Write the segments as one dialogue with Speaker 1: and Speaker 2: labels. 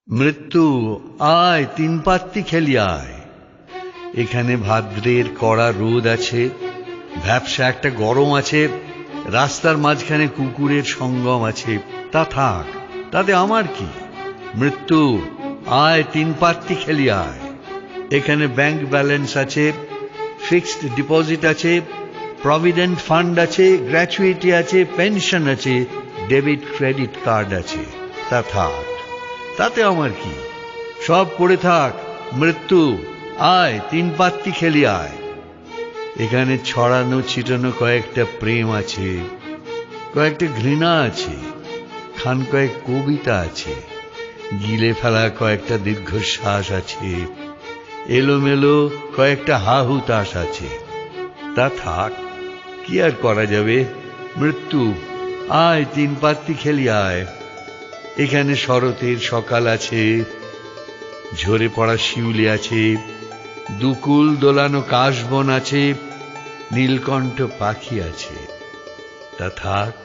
Speaker 1: মৃত্যু আয় তিন পাত্তি খেলি আয়। এখানে ভাদ্রের কড়া রোদ আছে, ভ্যাপসা একটা গরম আছে, রাস্তার মাঝখানে কুকুরের সঙ্গম আছে। তা থাক, তাতে আমার কি? মৃত্যু আয় তিন পাত্তি খেলি আয়। এখানে ব্যাংক ব্যালেন্স আছে, ফিক্সড ডিপোজিট আছে, প্রভিডেন্ট ফান্ড আছে, গ্র্যাচুইটি আছে, পেনশন আছে, ডেবিট ক্রেডিট কার্ড আছে। তা থাক, তাতে আমার কি? সব পড়ে থাক। মৃত্যু আয় তিন পাত্তি খেলি আয়। এখানে ছড়ানো ছিটানো কয়েকটা প্রেম আছে, কয়েকটা ঘৃণা আছে, খান কয়েক কবিতা আছে, গিলে ফেলা কয়েকটা দীর্ঘশ্বাস আছে, এলোমেলো কয়েকটা হাহুতাশ আছে। তা থাক, কি আর করা যাবে? মৃত্যু আয় তিন পাত্তি খেলি আয়। এখানে শরতের সকাল আছে, ঝরে পড়া শিউলি আছে, দুকুল দোলানো কাশবন আছে, নীলকণ্ঠ পাখি আছে। তা থাক,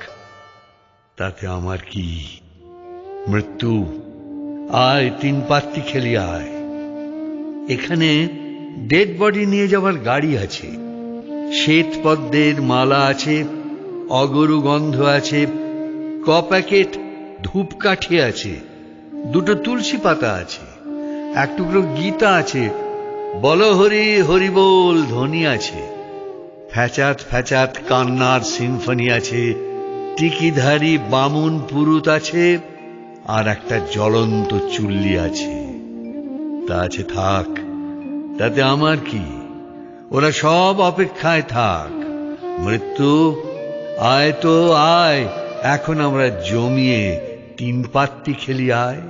Speaker 1: তাতে আমার কি? মৃত্যু আয় তিন পাত্তি খেলি আয়। এখানে ডেড বডি নিয়ে যাওয়ার গাড়ি আছে, শ্বেত পদ্মের মালা আছে, অগরু গন্ধ আছে, ক প্যাকেট ধূপকাঠি আছে, দুটো তুলসী পাতা আছে, এক টুকরো গীতা আছে, বল হরি হরি বল ধ্বনি আছে, ফ্যাচাত ফ্যাচাত কান্নার সিম্ফনি আছে, টিকিধারী বামুন পুরুত আছে, আর একটা জ্বলন্ত চুল্লি আছে। তা আছে থাক, তাতে আমার কি? ওরা সব অপেক্ষায় থাক। মৃত্যু আয় তো আয়, এখন আমরা জমিয়ে তিন পাত্তি খেলি আয়।